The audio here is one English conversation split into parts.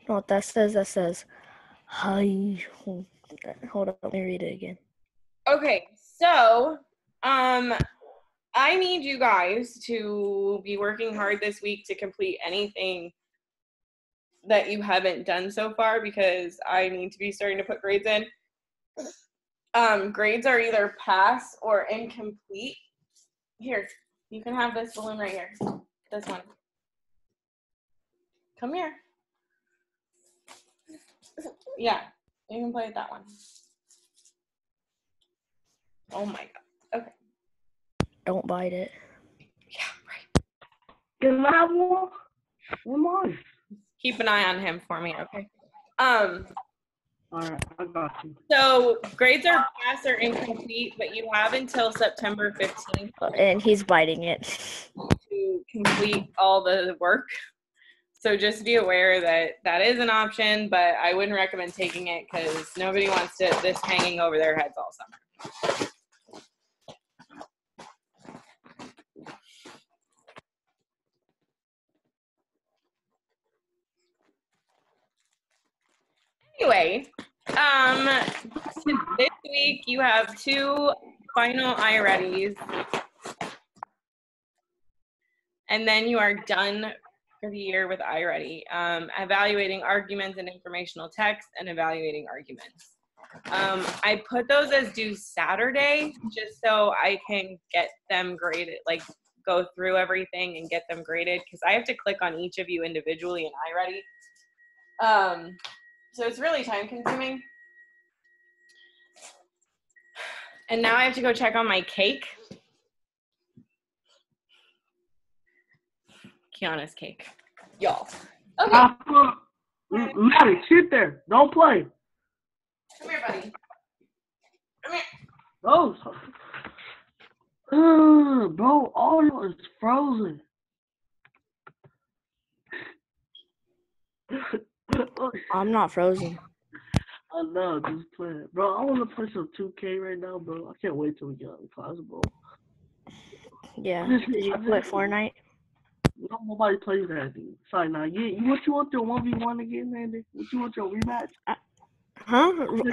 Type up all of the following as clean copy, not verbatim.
know what that says? That says, hi. Hold up, let me read it again. Okay, so, I need you guys to be working hard this week to complete anything that you haven't done so far because I need to be starting to put grades in. Grades are either pass or incomplete. Here, you can have this balloon right here. This one. Come here. Yeah, you can play with that one. Oh my god. Okay. Don't bite it. Yeah, right. Can I have one? One more. Keep an eye on him for me, okay? Alright, I got you. So grades are pass or incomplete, but you have until September 15th And he's biting it. to complete all the work. So just be aware that that is an option, but I wouldn't recommend taking it because nobody wants this hanging over their heads all summer. Anyway, this week you have 2 final iReadies, and then you are done for the year with iReady, evaluating arguments and informational text and evaluating arguments. I put those as due Saturday just so I can get them graded, like go through everything and get them graded because I have to click on each of you individually in iReady. So it's really time consuming. And now I have to go check on my cake. Kiana's cake. Y'all. Okay. Maddie, sit there. Don't play. Come here, buddy. Come here. Bro, all is frozen. I'm not frozen. I know, just play it. Bro, I want to play some 2K right now, bro. I can't wait till we get out of class, bro. Yeah. Did you play Fortnite? No, nobody plays that, dude. Sorry, now. What you want your 1v1 again, Andy? What you want your rematch? Huh?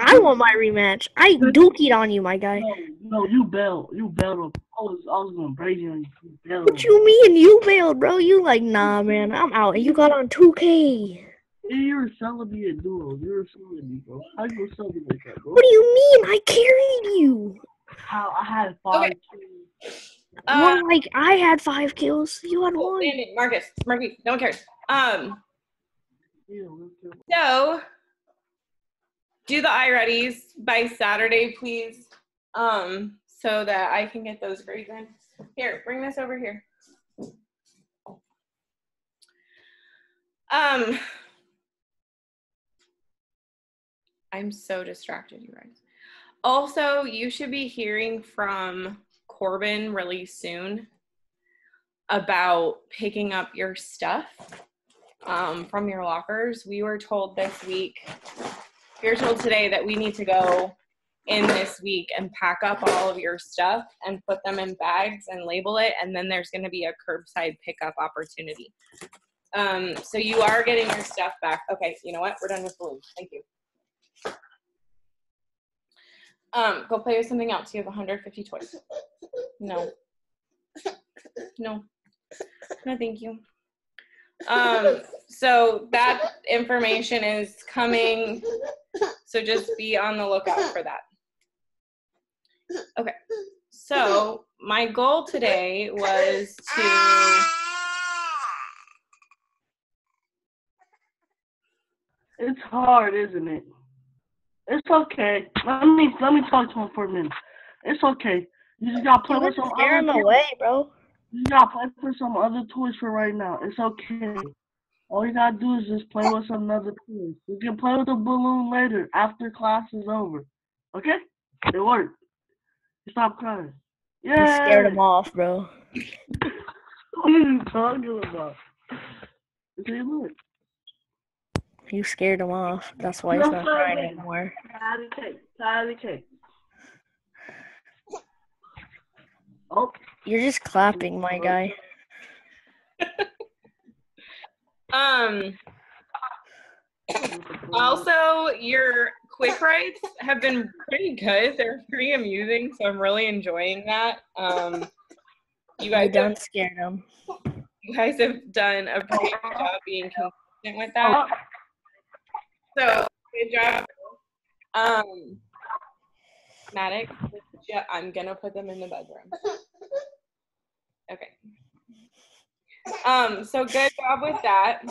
I want my rematch. I dookied on you, my guy. No, you bailed. You bailed. I was going crazy on you. What you mean you bailed, bro? You like, nah, man, I'm out. And you got on 2K. You were selling me a duo. You were selling me, bro. How you gonna sell me like that, bro? What do you mean? I carried you. How? I had 5 kills. More like I had 5 kills. You had 1. Landon, Marcus, no one cares. So do the iReadies by Saturday, please, so that I can get those grades in. Here, bring this over here. I'm so distracted, you guys. Also, you should be hearing from Corbin really soon about picking up your stuff from your lockers. We were told this week, we were told today that we need to go in this week and pack up all of your stuff and put them in bags and label it, and then there's going to be a curbside pickup opportunity. So you are getting your stuff back. Okay, you know what? We're done with balloons. Thank you. Go play with something else. You have 150 toys. No. No. No, thank you. So that information is coming. So just be on the lookout for that. Okay. So my goal today was to... It's hard, isn't it? It's okay. Let me talk to him for a minute. It's okay. You just gotta play with some scare him away, bro. You gotta play with some other toys for right now. It's okay. All you gotta do is just play with some other toys. You can play with the balloon later after class is over. Okay? It worked. Stop crying. Yeah. You scared him off, bro. What are you talking about? See, look. You scared him off. That's why he's not crying anymore. Tidy cake. Oh. You're just clapping, my guy. Also, your quick writes have been pretty good. They're pretty amusing, so I'm really enjoying that. You don't scare them. You guys have done a pretty good job being consistent with that. So good job. Maddox, I'm gonna put them in the bedroom. Okay. So good job with that.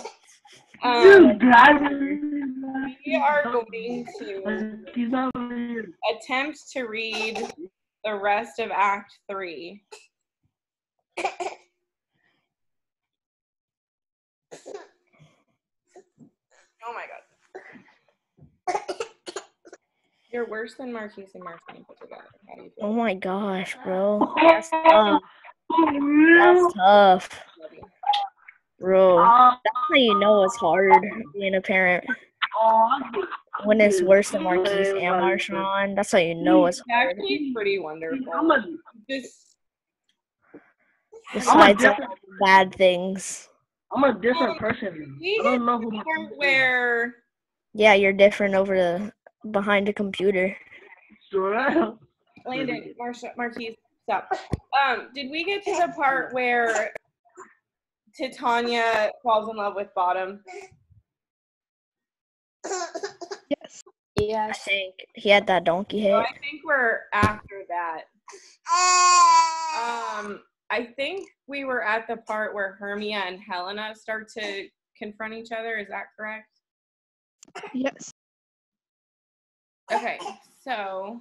We are going to attempt to read the rest of Act 3. Oh my god. You're worse than Marquise and Martini put together. How do you feel? Oh my gosh, bro. That's tough. That's tough. Bro, that's how you know it's hard being a parent. When it's worse than Marquise and Marshawn, that's how you know it's hard. Actually pretty wonderful. Besides bad things. I'm a different person. I don't know who where yeah, you're different behind a computer. Sure. Landon, Marquise, stop. Did we get to the part where Titania falls in love with Bottom? Yes. I think he had that donkey hit. So I think we're after that. I think we were at the part where Hermia and Helena start to confront each other. Is that correct? Yes. Okay, so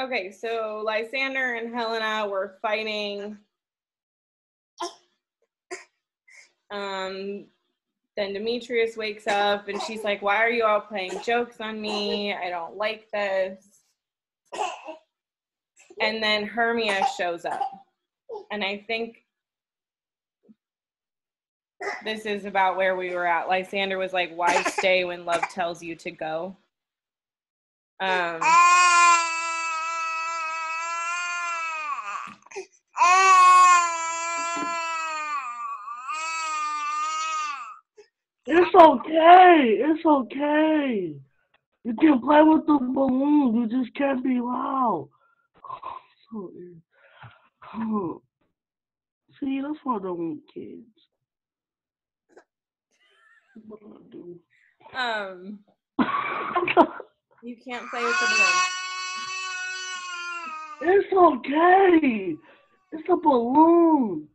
okay, so Lysander and Helena were fighting. Then Demetrius wakes up and she's like, why are you all playing jokes on me? I don't like this. And then Hermia shows up. And I think this is about where we were at. Lysander was like, why stay when love tells you to go? It's okay. It's okay. You can play with the balloons. You just can't be loud. See, that's why I don't want kids. What do I do? You can't play with the balloon. It's okay. It's a balloon.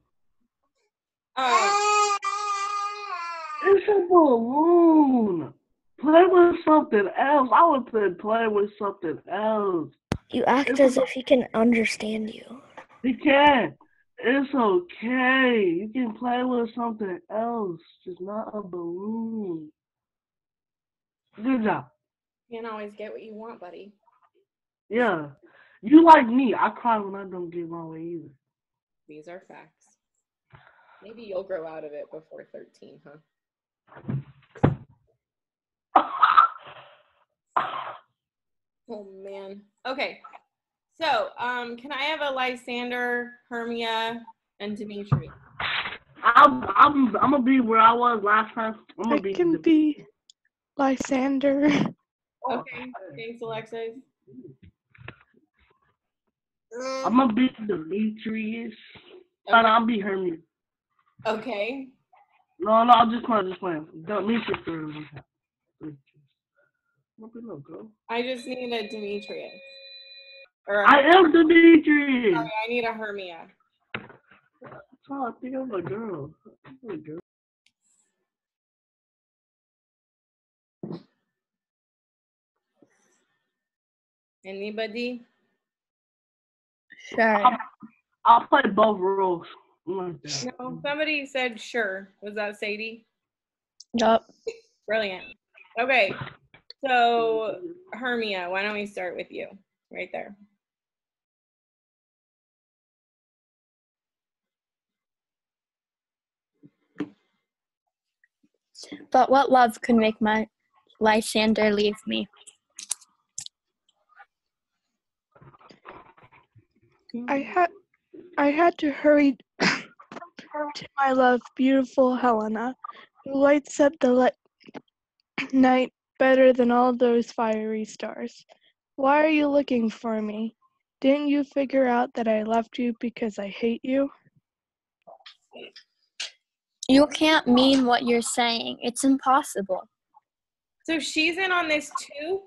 It's a balloon. Play with something else. I would say play with something else. You act as if he can understand you. He can. It's okay. You can play with something else. Just not a balloon. Good job. You can't always get what you want, buddy. Yeah. You like me. I cry when I don't get my way either. These are facts. Maybe you'll grow out of it before 13, huh? Oh, man. Okay. So, can I have a Lysander, Hermia, and Dimitri? I'm gonna be where I was last time. I can be Lysander. Okay. Thanks, Alexis. I'm gonna be Demetrius. Okay. And I'll be Hermia. Okay. No, I'm just playing. Demetrius. I just need a Demetrius. I am Demetrius. Sorry, I need a Hermia. Oh, I think I'm a girl. Anybody? Sure. I'll play both roles. No, somebody said sure. Was that Sadie? Yup. Brilliant. Okay. So, Hermia, why don't we start with you? Right there. But what love could make my Lysander leave me? I had to hurry to my love, beautiful Helena, who lights up the night better than all those fiery stars. Why are you looking for me? Didn't you figure out that I left you because I hate you? You can't mean what you're saying. It's impossible. So she's in on this too?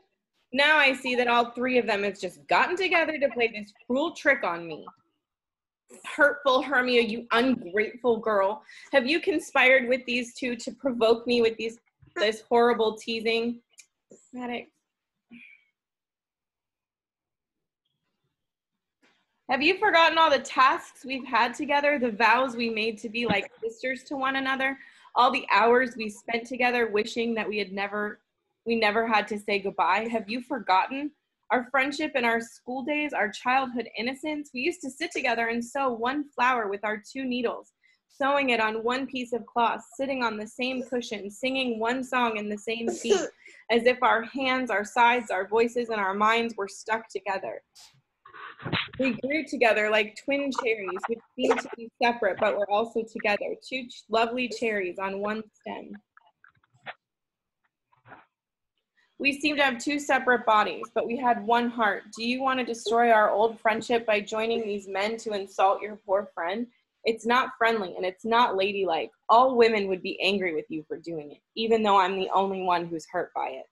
Now I see that all three of them have just gotten together to play this cruel trick on me. Hurtful Hermia, you ungrateful girl. Have you conspired with these two to provoke me with this horrible teasing? Pathetic. Have you forgotten all the tasks we've had together, the vows we made to be like sisters to one another, all the hours we spent together wishing that we never had to say goodbye? Have you forgotten our friendship and our school days, our childhood innocence? We used to sit together and sew one flower with our 2 needles, sewing it on one piece of cloth, sitting on the same cushion, singing one song in the same key, as if our hands, our sides, our voices, and our minds were stuck together. We grew together like twin cherries, which seemed to be separate, but were also together, 2 lovely cherries on one stem. We seemed to have 2 separate bodies, but we had one heart. Do you want to destroy our old friendship by joining these men to insult your poor friend? It's not friendly, and it's not ladylike. All women would be angry with you for doing it, even though I'm the only one who's hurt by it.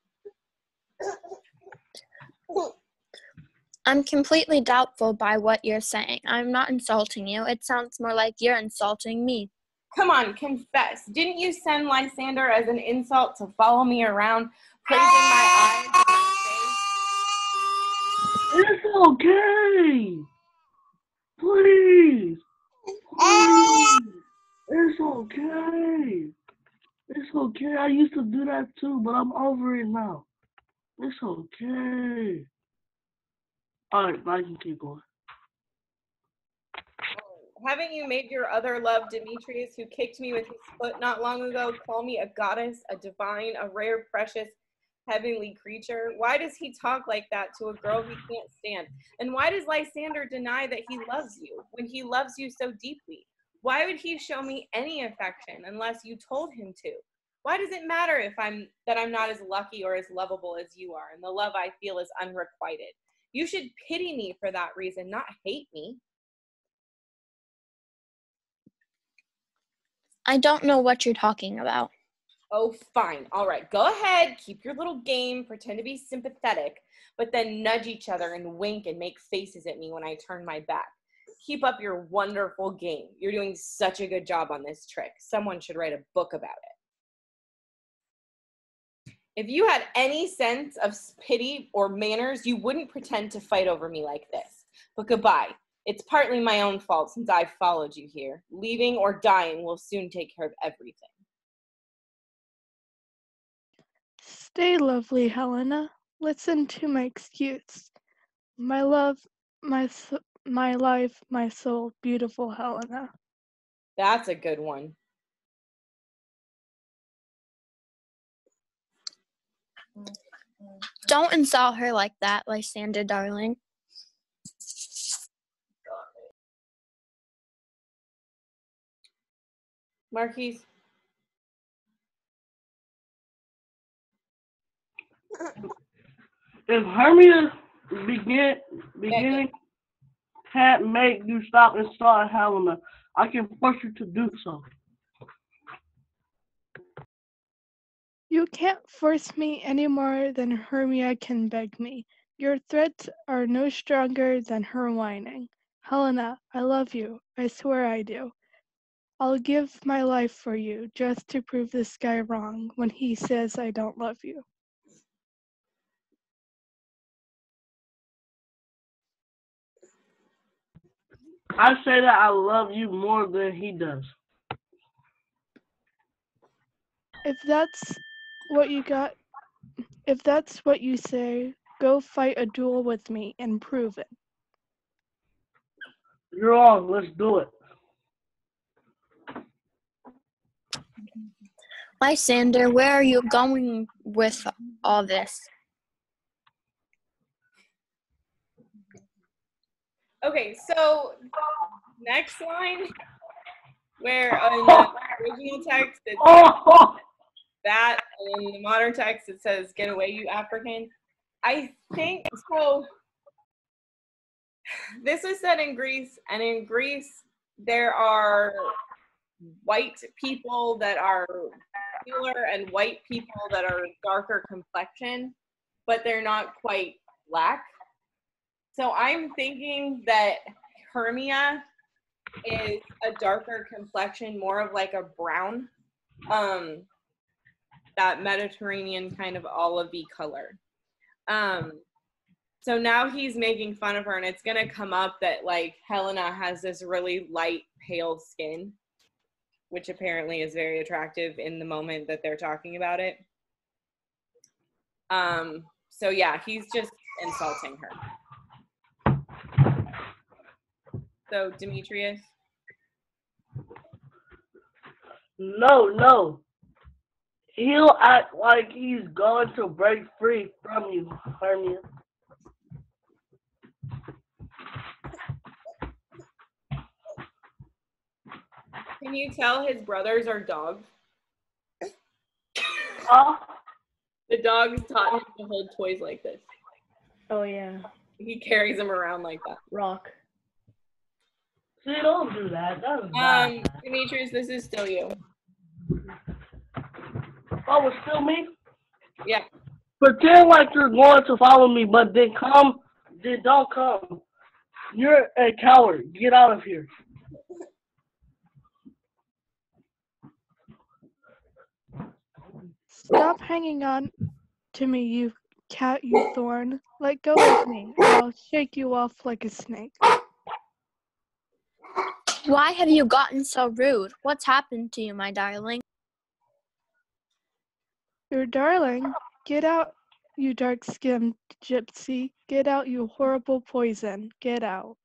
I'm completely doubtful by what you're saying. I'm not insulting you. It sounds more like you're insulting me. Come on, confess. Didn't you send Lysander as an insult to follow me around, praising my eyes and my face? It's okay. Please. Please. It's okay. It's okay. I used to do that too, but I'm over it now. It's okay. Alright, now you can keep going. Haven't you made your other love, Demetrius, who kicked me with his foot not long ago, call me a goddess, a divine, a rare, precious, heavenly creature? Why does he talk like that to a girl he can't stand? And why does Lysander deny that he loves you when he loves you so deeply? Why would he show me any affection unless you told him to? Why does it matter if I'm not as lucky or as lovable as you are, and the love I feel is unrequited? You should pity me for that reason, not hate me. I don't know what you're talking about. Oh, fine. All right. Go ahead. Keep your little game. Pretend to be sympathetic, but then nudge each other and wink and make faces at me when I turn my back. Keep up your wonderful game. You're doing such a good job on this trick. Someone should write a book about it. If you had any sense of pity or manners, you wouldn't pretend to fight over me like this. But goodbye. It's partly my own fault since I've followed you here. Leaving or dying will soon take care of everything. Stay, lovely Helena. Listen to my excuse. My love, my life, my soul, beautiful Helena. That's a good one. Don't insult her like that, Lysander, darling. Marquise. If Hermia beginning can't make you stop and start Helena, I can force you to do so. You can't force me any more than Hermia can beg me. Your threats are no stronger than her whining. Helena, I love you. I swear I do. I'll give my life for you just to prove this guy wrong when he says I don't love you. I say that I love you more than he does. If that's what you say, go fight a duel with me and prove it. You're on. Let's do it. Lysander, where are you going with all this? Okay, so next line, where in the original text it says that, and in the modern text it says, "Get away, you African." I think so. This was said in Greece, and in Greece there are white people that are paler and white people that are darker complexion, but they're not quite black. So I'm thinking that Hermia is a darker complexion, more of like a brown, that Mediterranean kind of olivey color. So now he's making fun of her, and it's gonna come up that like Helena has this really light, pale skin, which apparently is very attractive in the moment that they're talking about it. So yeah, he's just insulting her. So Demetrius? No. He'll act like he's going to break free from you, Hermia. Can you tell his brothers are dogs? The dogs taught him to hold toys like this. Oh yeah. He carries them around like that. Rock. See, don't do that. That's bad. Demetrius, this is still you. Oh, it's still me? Yeah. Pretend like you're going to follow me, but then don't come. You're a coward. Get out of here. Stop hanging on to me, you cat, you thorn. Let go of me, or I'll shake you off like a snake. Why have you gotten so rude? What's happened to you, my darling? Your darling, get out, you dark-skinned gypsy. Get out, you horrible poison. Get out.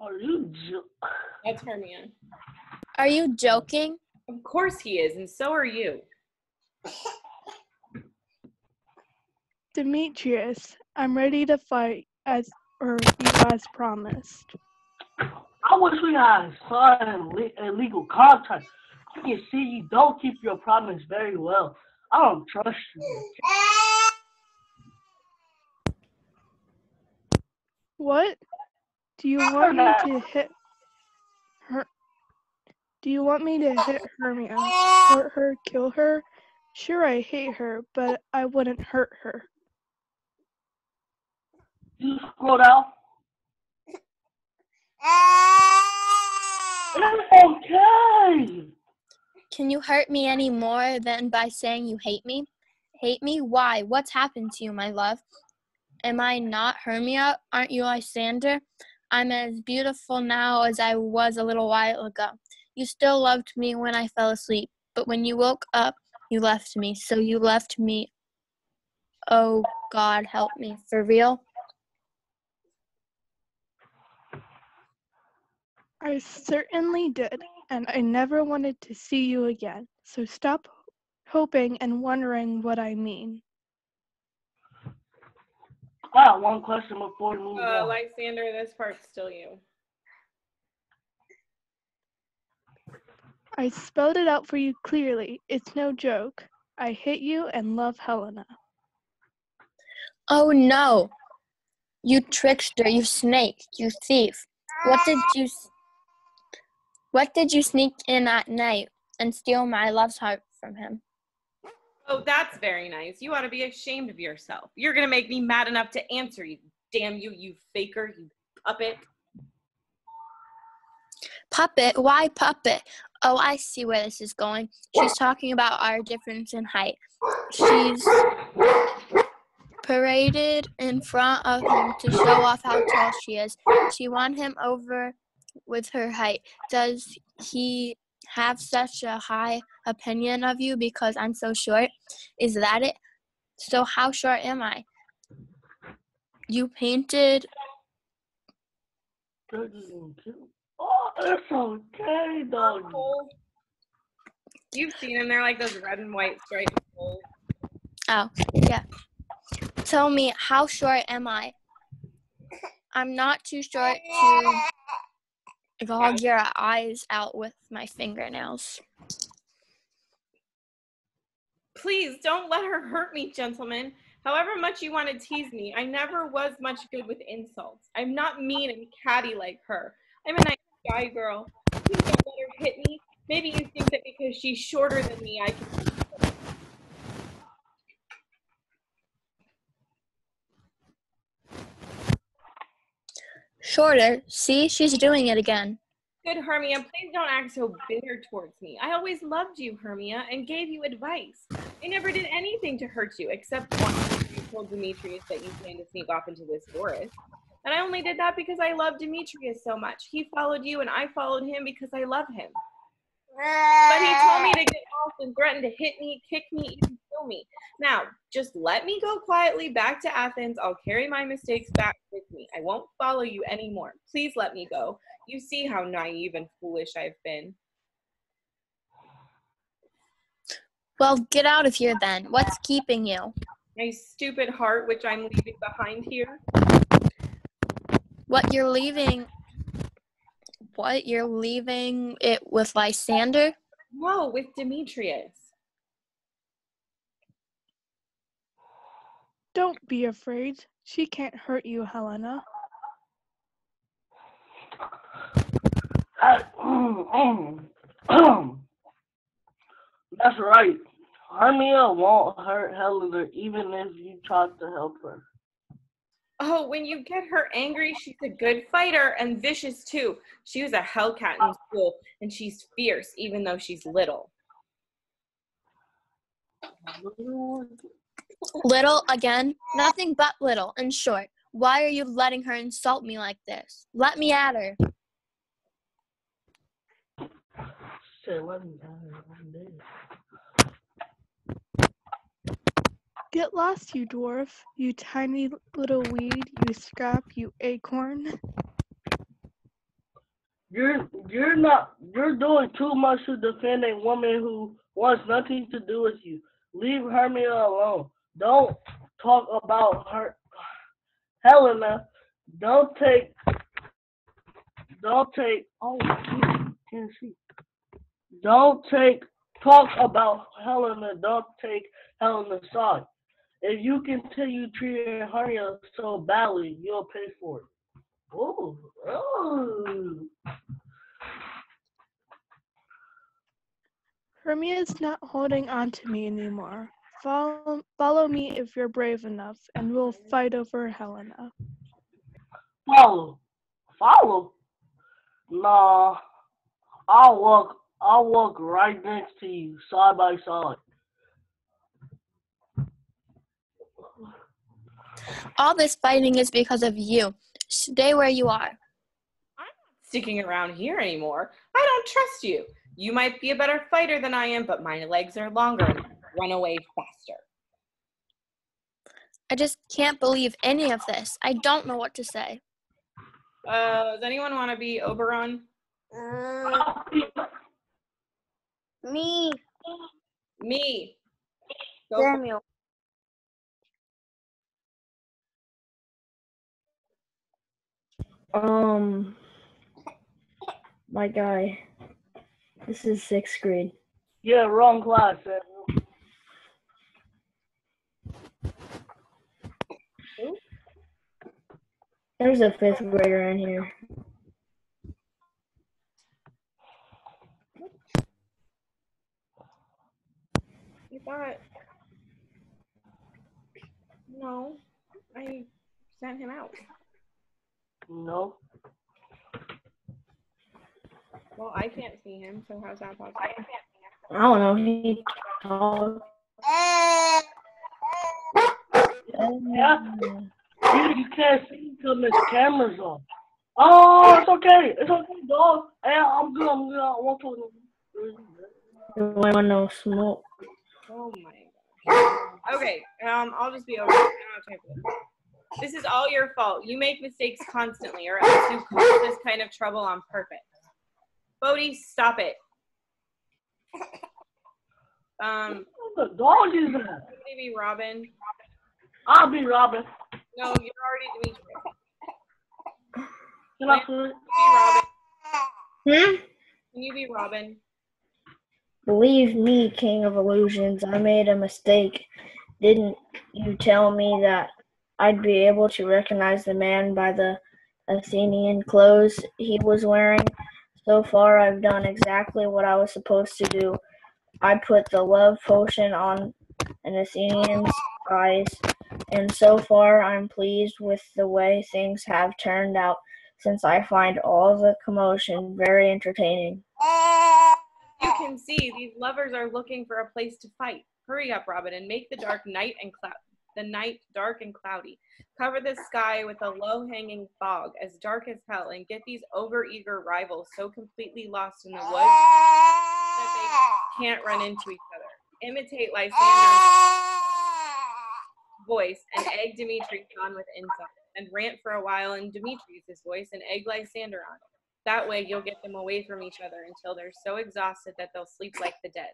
Are you That's Hermia. Are you joking? Of course he is, and so are you. Demetrius, I'm ready to fight as promised. I wish we had signed a legal contract. You can see you don't keep your promise very well. I don't trust you. What? Do you want me to hit her? Do you want me to hit Hermia? Hurt her? Kill her? Sure, I hate her, but I wouldn't hurt her. You scroll down. It's okay. Can you hurt me any more than by saying you hate me? Hate me? Why? What's happened to you, my love? Am I not Hermia? Aren't you Lysander? I'm as beautiful now as I was a little while ago. You still loved me when I fell asleep, but when you woke up, you left me. So you left me. Oh, God, help me. For real? I certainly did, and I never wanted to see you again. So stop hoping and wondering what I mean. I have one question before we move on. Lysander, this part's still you. I spelled it out for you clearly. It's no joke. I hate you and love Helena. Oh, no. You trickster, you snake, you thief. What did you sneak in at night and steal my love's heart from him? Oh, that's very nice. You ought to be ashamed of yourself. You're going to make me mad enough to answer you. Damn you, you faker, you puppet. Puppet? Why puppet? Oh, I see where this is going. She's talking about our difference in height. She's paraded in front of him to show off how tall she is. She won him over with her height. Does he have such a high opinion of you because I'm so short? Is that it? So how short am I? You painted... Oh, it's okay, dog. You've seen them. They're like those red and white striped poles. Oh, yeah. Tell me, how short am I? I'm not too short to gouge your eyes out with my fingernails. Please don't let her hurt me, gentlemen. However much you want to tease me, I never was much good with insults. I'm not mean and catty like her. I'm a nice guy girl. Please don't let her hit me. Maybe you think that because she's shorter than me, I can. Shorter. See, she's doing it again. Good, Hermia, please don't act so bitter towards me. I always loved you, Hermia, and gave you advice. I never did anything to hurt you, except once you told Demetrius that you planned to sneak off into this forest. And I only did that because I love Demetrius so much. He followed you, and I followed him because I love him. But he told me to get off and threatened to hit me, kick me, even kill me. Now, just let me go quietly back to Athens. I'll carry my mistakes back with me. I won't follow you anymore. Please let me go. You see how naive and foolish I've been. Well, get out of here then. What's keeping you? My stupid heart, which I'm leaving behind here. What, you're leaving? What, you're leaving it with Lysander? No, with Demetrius. Don't be afraid. She can't hurt you, Helena. That's right. Hermia won't hurt Helena even if you try to help her. Oh, when you get her angry, she's a good fighter and vicious too. She was a hellcat in school, and she's fierce even though she's little. Little again? Nothing but little and short. Why are you letting her insult me like this? Let me at her. Get lost, you dwarf. You tiny little weed. You scrap. You acorn. You're doing too much to defend a woman who wants nothing to do with you. Leave Hermia alone. Don't talk about her, Helena. Don't take. Oh, can't see. Talk about Helena. Don't take Helena's side. If you continue treating Hermia so badly, you'll pay for it. Oh. Hermia is not holding on to me anymore. Follow me if you're brave enough, and we'll fight over Helena. Follow? Nah, I'll walk right next to you, side by side. All this fighting is because of you. Stay where you are. I'm not sticking around here anymore. I don't trust you. You might be a better fighter than I am, but my legs are longer and I run away faster. I just can't believe any of this. I don't know what to say. Does anyone want to be Oberon? Me. Me. Go Samuel. My guy. This is 6th grade. Yeah, wrong class, Samuel. There's a 5th grader in here. I thought. No, I sent him out. No. Well, I can't see him, so how's that possible? I don't know. He talked. Yeah. You can't see until the camera's on. Oh, it's okay. It's okay, dog. Yeah, I'm good. I want to. You want no smoke? Oh my gosh. Okay, I'll just be over. I don't have time for this. This is all your fault. You make mistakes constantly, or else you cause this kind of trouble on purpose. Bodhi, stop it. The dog is that? Somebody be Robin. I'll be Robin. No, you're already Demetrius. Can I put it? Be Robin. Hmm? Can you be Robin? Believe me, King of Illusions, I made a mistake. Didn't you tell me that I'd be able to recognize the man by the Athenian clothes he was wearing? So far, I've done exactly what I was supposed to do. I put the love potion on an Athenian's eyes, and so far I'm pleased with the way things have turned out, since I find all the commotion very entertaining. You can see these lovers are looking for a place to fight. Hurry up, Robin, and make the night dark and cloudy. Cover the sky with a low-hanging fog, as dark as hell, and get these over-eager rivals so completely lost in the woods that they can't run into each other. Imitate Lysander's voice and egg Demetrius on with insult, and rant for a while in Demetrius' voice and egg Lysander on. That way you'll get them away from each other until they're so exhausted that they'll sleep like the dead.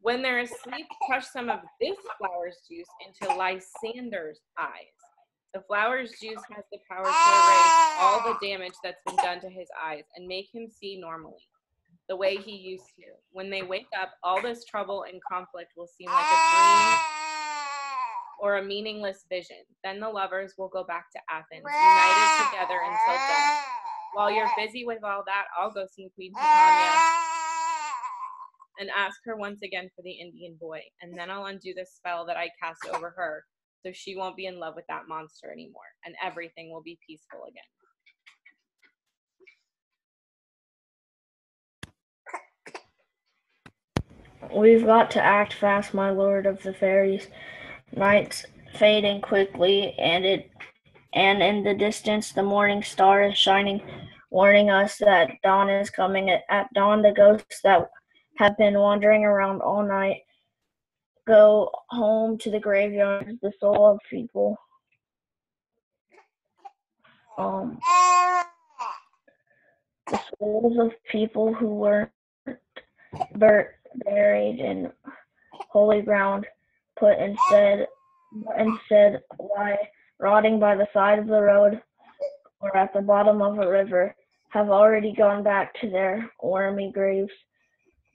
When they're asleep, crush some of this flower's juice into Lysander's eyes. The flower's juice has the power to erase all the damage that's been done to his eyes and make him see normally, the way he used to. When they wake up, all this trouble and conflict will seem like a dream or a meaningless vision. Then the lovers will go back to Athens, united together until death. While you're busy with all that, I'll go see Queen Titania and ask her once again for the Indian boy, and then I'll undo the spell that I cast over her, so she won't be in love with that monster anymore, and everything will be peaceful again. We've got to act fast, my lord of the fairies. Night's fading quickly, and in the distance the morning star is shining, warning us that dawn is coming. At dawn, the ghosts that have been wandering around all night go home to the graveyard. The soul of people, the souls of people who were buried in holy ground, put instead lie rotting by the side of the road or at the bottom of a river, have already gone back to their wormy graves.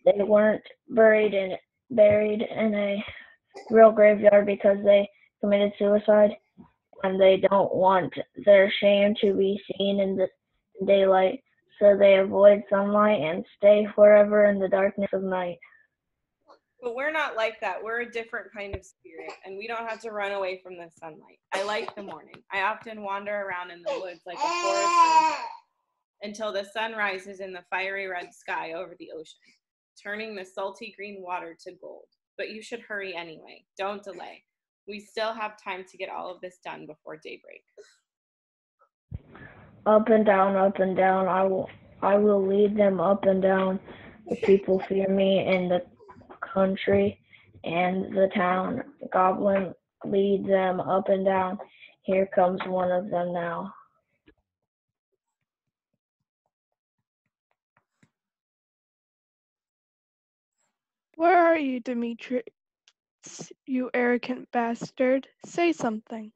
They weren't buried in a real graveyard because they committed suicide, and they don't want their shame to be seen in the daylight, so they avoid sunlight and stay forever in the darkness of night. But we're not like that. We're a different kind of spirit, and we don't have to run away from the sunlight. I like the morning. I often wander around in the woods like a forest ranger until the sun rises in the fiery red sky over the ocean, turning the salty green water to gold. But you should hurry anyway. Don't delay. We still have time to get all of this done before daybreak. Up and down, I will lead them up and down. The people fear me in the country and the town. Goblin, lead them up and down. Here comes one of them now. Where are you, Demetrius, you arrogant bastard? Say something.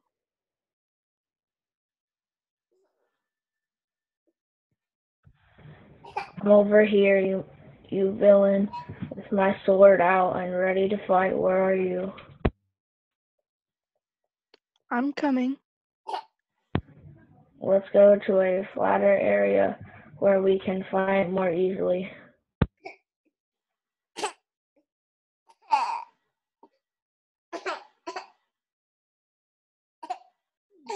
I'm over here, you villain, with my sword out and ready to fight. Where are you? I'm coming. Let's go to a flatter area where we can fight more easily.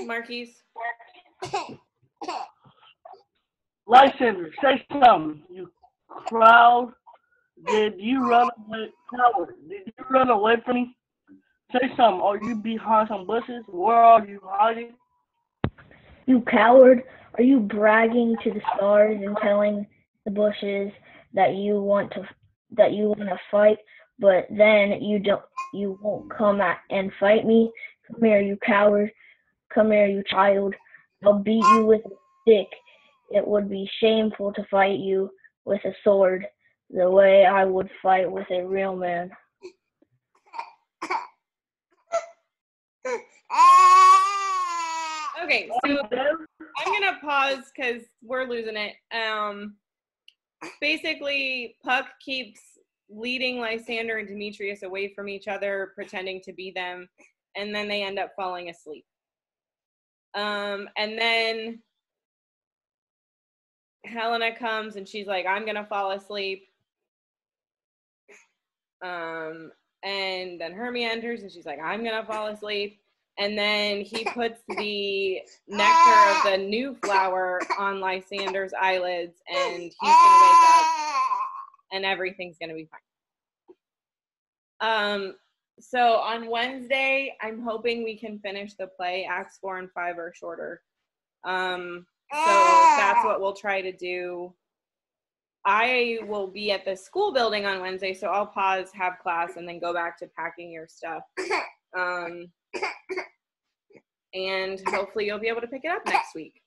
Marquise? Lysander, say something. You crowd. Did you run away? Coward, did you run away from me? Say something. Are you behind some bushes? Where are you hiding? You coward! Are you bragging to the stars and telling the bushes that you want to fight, but then you won't come and fight me? Come here, you coward! Come here, you child! I'll beat you with a stick. It would be shameful to fight you with a sword. the way I would fight with a real man. Okay, so I'm gonna pause because we're losing it. Basically, Puck keeps leading Lysander and Demetrius away from each other, pretending to be them, and then they end up falling asleep. And then Helena comes and she's like, I'm gonna fall asleep. And then Hermia enters and she's like, I'm gonna fall asleep. And then he puts the nectar of the new flower on Lysander's eyelids, and he's gonna wake up and everything's gonna be fine. So on Wednesday, I'm hoping we can finish the play. Acts 4 and 5 are shorter. So that's what we'll try to do. I will be at the school building on Wednesday, so I'll pause, have class, and then go back to packing your stuff. And hopefully you'll be able to pick it up next week.